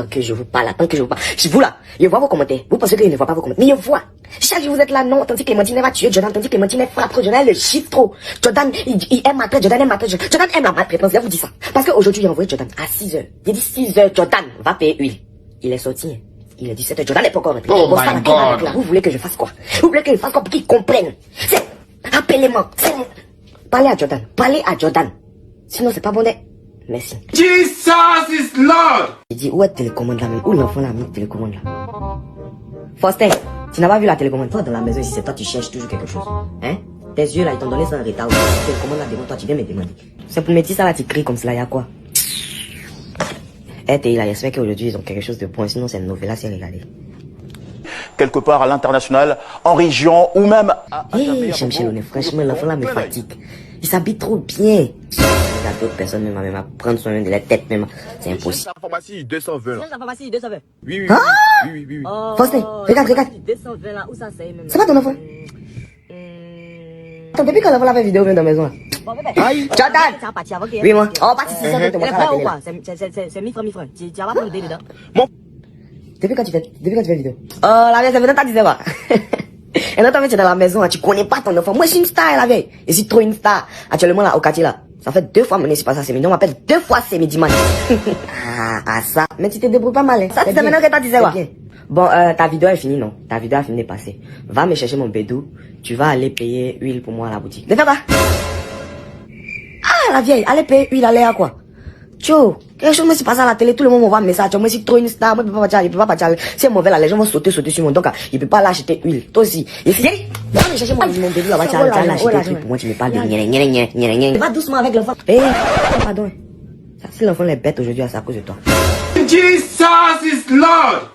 tant que je vous parle, je vous là, je vois vos commentaires. Vous pensez que je ne vois pas vos commentaires, mais je vois. Chaque jour vous êtes là, non, tandis que Clémentine va tuer Jordan, tandis que Clémentine frappe Jordan, le chiffre trop. Jordan, il aime maltraiter, Jordan aime maltraiter, Jordan aime la maltraitance, je vous dis ça. Parce qu'aujourd'hui, j'ai envoyé Jordan à 6h. J'ai dit 6h, Jordan va payer huile. Il est sorti, hein. Il est 17h, Jordan n'est pas encore rentré. Oh my God. Vous voulez que je fasse quoi? Vous voulez que je fasse quoi pour qu'il comprenne? C'est, appelez-moi, parlez à Jordan. Sinon, c'est pas bon d'être. Merci. Jesus is Lord. J'ai dit, où est la télécommande là même? Où l'enfant l'a mis télécommande là? Faustin, tu n'as pas vu la télécommande? Toi dans la maison ici, c'est toi, tu cherches toujours quelque chose. Hein? Tes yeux là, ils t'ont donné ça en retard. La télécommande là devant toi, tu viens me demander. C'est pour me dire ça là, tu cries comme cela, y'a quoi? RTI là, j'espère qu'aujourd'hui ils ont quelque chose de bon, sinon c'est une nouvelle là, c'est regardé. Quelque part à l'international, en région ou même à J'aime chez l'honneur, franchement, l'enfant là me fatigue. Il s'habille trop bien. Il y a d'autres personnes même à prendre soin de la tête même. C'est impossible. La pharmacie 220 là. La pharmacie 220. Oui. Oh, Faustin, regarde. 220 là, où ça c'est même? C'est pas ton enfant? Attends, depuis quand l'enfant l'a fait vidéo même dans la maison là? Jordan! Oui, moi. Oh, pas si ça, te montrer la télé là. C'est 1000 francs. Tu vas pas prendre le dé dedans? Depuis quand tu fais vidéo? Oh, la vieille, ça veut dire quoi? Et là, tu es dans la maison, tu connais pas ton enfant. Moi, je suis une star, la vieille. Et si trop une star, actuellement, là, au quartier, là, ça fait 2 fois, mais c'est pas ça, c'est midi. On m'appelle 2 fois, c'est midi, man. Ça. Mais tu te débrouilles pas mal, hein. Ça, c'est maintenant que tu disais quoi? Bon, ta vidéo est finie, non? Ta vidéo a fini de passer. Va me chercher mon bédou. Tu vas aller payer huile pour moi à la boutique. Ne fais pas. Ah, la vieille, allez payer huile, allez à quoi? Tcho, quelque chose me se passe à la télé, tout le monde m'envoie un message. Moi, je suis trop une star, moi, il peut pas partir. C'est mauvais là, les gens vont sauter sur mon donc, il peut pas l'acheter huile. Toi aussi. Et si, va me chercher mon bédou là-bas, tu vas l'acheter huile pour moi, tu me parles de rien. Va doucement avec l'enfant. Pardon. Si l'enfant est bête aujourd'hui, c'est à cause de toi. Jesus is Lord.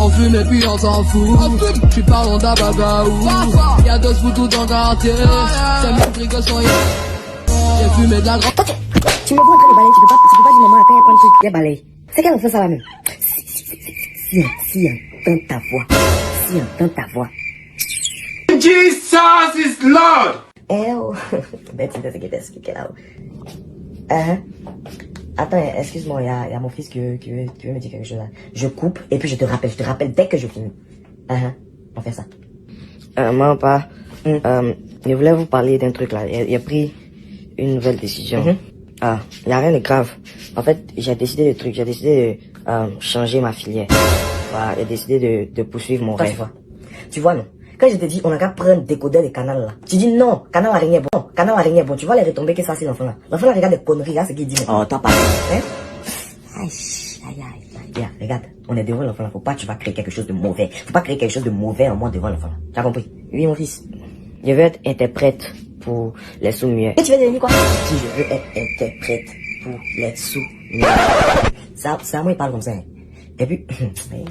On fume et puis on s'en fout. Tu parles d'abagaou. Y'a deux fous tout en quartier. C'est mon truc que son. J'ai fumé de la drogue. Tu me vois en train de balayer, tu peux pas dire maman, attends, y'a pas de truc, y'a balaye. C'est qu'elle en fait ça la même. Si entend ta voix. Jesus is Lord. Oh, Betty, c'est qu'elle a. Attends, excuse-moi, il y a mon fils qui veut me dire quelque chose là. Je coupe et puis je te rappelle dès que je finis. On fait ça. Maman, pas. Je voulais vous parler d'un truc là. Il a pris une nouvelle décision. Il n'y a rien de grave. En fait, j'ai décidé de changer ma filière. Voilà, j'ai décidé de poursuivre mon rêve. Tu vois, non? Quand je te dis, on a qu'à prendre décodeur de canal là. Tu dis non, canal araignée est bon. Tu vois les retombées que ça c'est l'enfant là. L'enfant là regarde des conneries, regarde ce qu'il dit. Oh, t'as pas. Aïe. Regarde, on est devant l'enfant là. Faut pas, tu vas créer quelque chose de mauvais. Faut pas créer quelque chose de mauvais en moi devant l'enfant là. Tu as compris? Oui, mon fils. Je veux être interprète pour les sourds-muets. Et tu veux devenir quoi? Si je veux être interprète pour les sourds-muets. Ça, moi, il parle comme ça. Et puis, je vais.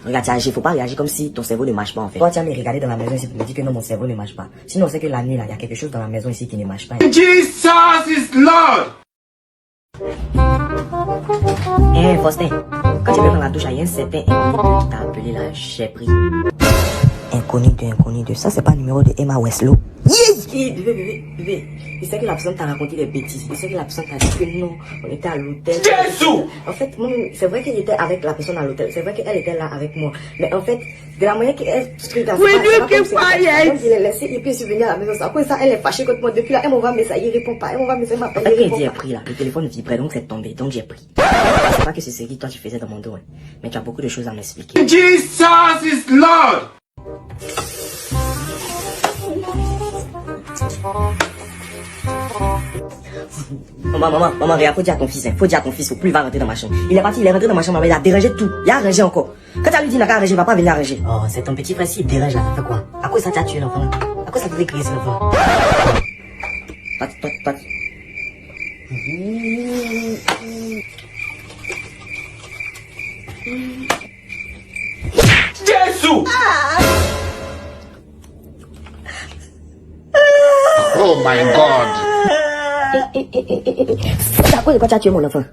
Regarde, tu agis, faut pas réagir comme si ton cerveau ne marche pas en fait. Toi, tu vas me regarder dans la maison ici pour me dire que non, mon cerveau ne marche pas. Sinon, c'est que la nuit là, il y a quelque chose dans la maison ici qui ne marche pas. Jesus is Lord. Faustin, quand tu vas dans la douche, il y a un certain inconnu qui t'a appelé là, j'ai pris. Inconnu de. Ça, c'est pas le numéro de Emma Westlow. Bébé. Il sait que la personne t'a raconté des bêtises. Il sait que la personne t'a dit que non, on était à l'hôtel. Jésus! En fait, c'est vrai qu'elle était avec la personne à l'hôtel. C'est vrai qu'elle était là avec moi. Mais en fait, de la manière qu'elle... Il est laissé et puis subvenir à la maison. Après ça, elle est fâchée contre moi. Depuis là, elle m'envoie un message, il répond pas. Elle m'envoie un message, il m'appelle. Après, j'ai pris là. Le téléphone vibrait, donc c'est tombé. Donc j'ai pris. C'est pas que c'est ce que toi tu faisais dans mon dos. Hein. Mais tu as beaucoup de choses à m'expliquer. Jesus is Lord. Maman, regarde, faut dire à ton fils, faut plus il va rentrer dans ma chambre. Il est rentré dans ma chambre, il a dérangé tout. Il a arrangé encore. Quand tu as lui dit qu'il n'a qu'à arranger, il va pas venir arranger. Oh, c'est ton petit frère, s'il dérange là, ça fait quoi? À quoi ça t'a tué l'enfant là? À quoi ça te fait crier cet enfant? Toi. Jésus! Oh my God. C'est à cause de quoi tu as tué mon enfant?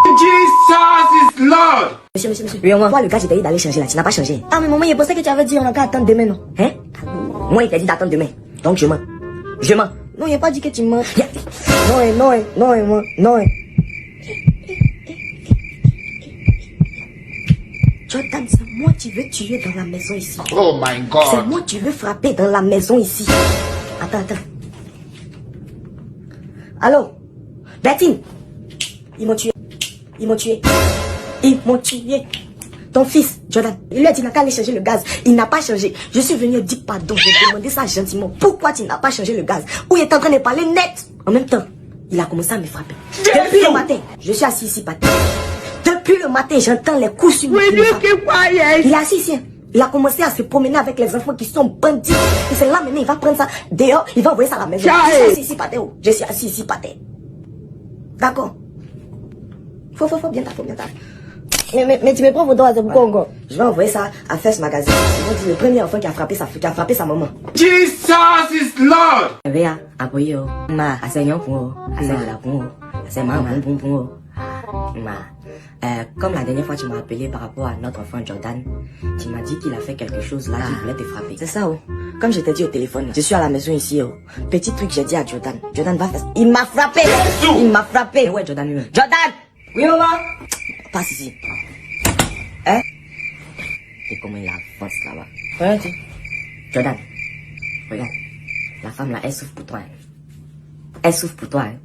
Jesus is Lord. Monsieur. Oui, on va voir le gars, j'ai payé d'aller changer là. Tu n'as pas changé. Ah, mais maman, il pensait que tu avais dit on a qu'à attendre demain, non? Hein? Moi, il t'a dit d'attendre demain. Donc, je mens. Non, il n'a pas dit que tu mens. Non. Jordan, c'est moi tu veux tuer dans la maison ici. Oh my C'est God. moi tu veux frapper dans la maison ici. Attends. Allô? Bertine? Ils m'ont tué. Ton fils, Jordan, il lui a dit n'a qu'à aller changer le gaz. Il n'a pas changé. Je suis venu dire pardon. J'ai demandé ça gentiment. Pourquoi tu n'as pas changé le gaz? Où il est en train de parler net. En même temps, il a commencé à me frapper. Depuis le matin, je suis assis ici par terre. Depuis le matin, j'entends les coups sur moi. Il est assis ici. Il a commencé à se promener avec les enfants qui sont bandits. Et c'est là maintenant, il va prendre ça dehors. Il va envoyer ça à la maison. Je suis assis ici par terre. Je suis assis ici par terre. D'accord? Faut, bien tard. Mais tu me prends vos doigts, c'est pourquoi encore? Je vais envoyer ça à First Magazine. Ils vont dire le premier enfant qui a frappé sa maman. Jesus is Lord. Vea, apoye yo. Ma, asenyo pour la pour comme la dernière fois tu m'as appelé par rapport à notre enfant Jordan, tu m'as dit qu'il a fait quelque chose là qui voulait te frapper. C'est ça, oh. Comme je t'ai dit au téléphone, je suis à la maison ici, oh. Petit truc, j'ai dit à Jordan. Jordan va faire ça. Il m'a frappé. Ouais, Jordan lui-même. Jordan! Oui, maman? Passe ici. Hein? Et comment il avance là-bas? Regarde. Jordan. Regarde. La femme là, elle souffre pour toi. Hein.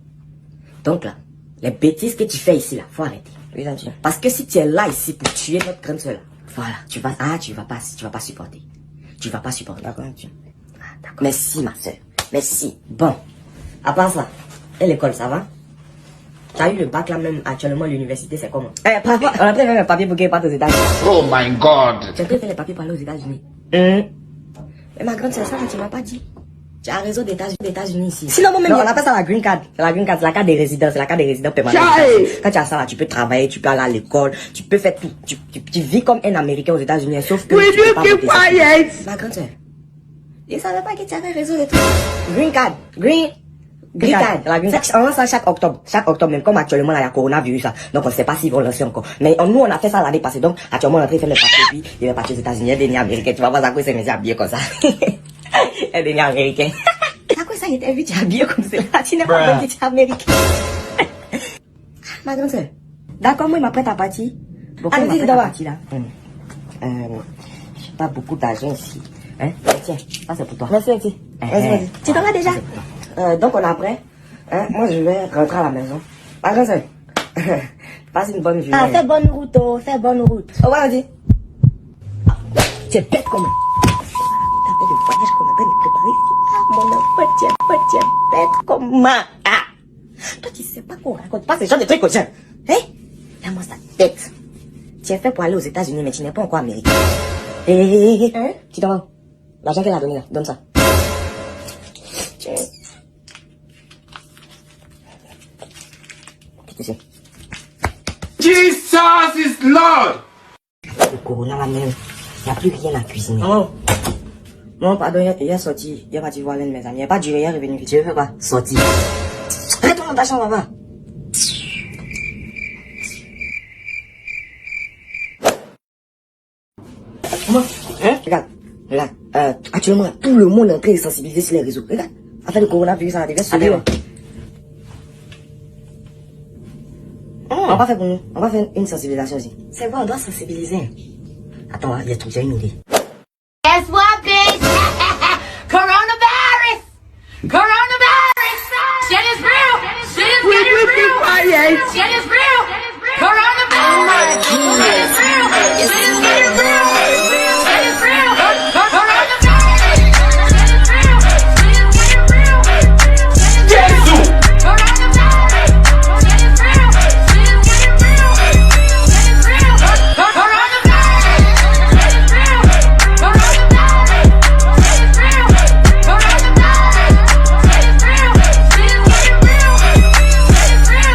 Donc là, les bêtises que tu fais ici là, faut arrêter. Oui, parce que si tu es là ici pour tuer notre grande soeur là, voilà, tu vas pas supporter. D'accord. D'accord. Merci ma soeur. Merci. Bon. À part ça, et l'école, ça va? Tu as eu le bac là même actuellement l'université, c'est comment? Parfois, on a pris même un papier pour qu'elle parte aux États-Unis. Oh my God. Tu as fait les papiers pour aller aux États-Unis. Mais ma grande soeur, ça tu m'as pas dit. Tu as un réseau d'États-Unis ici. Sinon, moi-même, on appelle ça la green card. C'est la carte des résidents. C'est la carte des résidents permanents. Quand tu as ça là, tu peux travailler, tu peux aller à l'école, tu peux faire tout. Tu vis comme un Américain aux États-Unis, sauf que. Tu peux pas voter. Ma grande soeur. Je savais pas que tu avais un réseau de tout. Green card. Green card. La green card. On lance ça chaque octobre. Même comme actuellement, là, il y a coronavirus, là. Donc, on ne sait pas s'ils vont lancer encore. Mais nous, on a fait ça l'année passée. Donc, actuellement, on est en train de faire le papier, puis il va partir aux États-Unis. Il est américain. Tu vas voir ça, quoi, c'est habillé comme ça. Elle est américaine. À quoi ça, il était vu, tu es habillé comme ça? Tu n'es pas dit, tu es américain. Ma grande soeur. D'accord, moi, il m'apprête à partir. Pourquoi il m'apprête à partir, là? J'ai pas beaucoup d'argent ici. Hein? Tiens, ça c'est pour toi. Merci. Vas-y. Tu t'en vas déjà? Donc, on est prêt. Hein? Moi, je vais rentrer à la maison. Ma grande soeur. Passe une bonne journée. Ah, fais bonne route, oh. Fais bonne route. Oh, ouais, vas-y. Tu es bête comme le voyage qu'on a préparé ici. Ah, mon enfant, tu es bête comme moi. Ah. Toi, tu sais pas qu'on raconte pas ce genre de trucs aux gens. Hein? Regarde-moi ça tête. Tu es fait pour aller aux États-Unis, mais tu n'es pas encore américain. Hein? Tu t'en vas. L'argent qu'elle a donné là, donne ça. Tiens. Ici. Jesus is Lord. Le corona là même. Il n'y a plus rien à cuisiner. Oh. Non, pardon, il est sorti. Il est parti voir l'un de mes amis. Il n'est pas duré, il est revenu vite. Je veux pas sortir. Retourne dans ta chambre, va. Comment? Hein? Regarde. Actuellement, tout le monde est en train de sensibiliser sur les réseaux. Regarde. Afin le coronavirus, ça devient celui-là. On va faire pour nous. On va faire une sensibilisation aussi. C'est vrai, on doit sensibiliser. Attends, il y a tout, j'ai une idée. Guess what, bitch? Coronavirus! Shit is real! Shit is getting real! Shit is real! Coronavirus! Shit is real! Shit is getting real! Shit is real! Coronavirus! Shit is real! Shit is getting real! Jesus. Coronavirus! Shit is real! Shit is getting real! Shit is real! Coronavirus! Shit is real! Coronavirus! Shit is real! Coronavirus! Shit is real! Shit is getting real! Shit is real!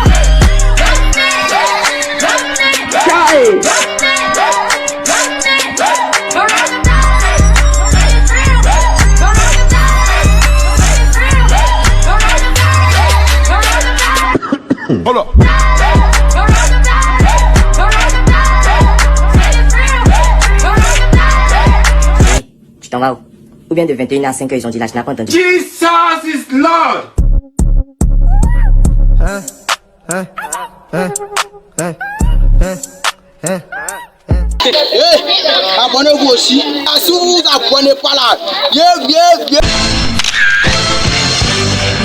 Hold up. Coronavirus! va où? Ou bien de 21h à 5h, ils ont dit là, je n'ai pas entendu. Jesus is Lord. Abonnez-vous aussi. Si vous vous abonnez pas là, bien.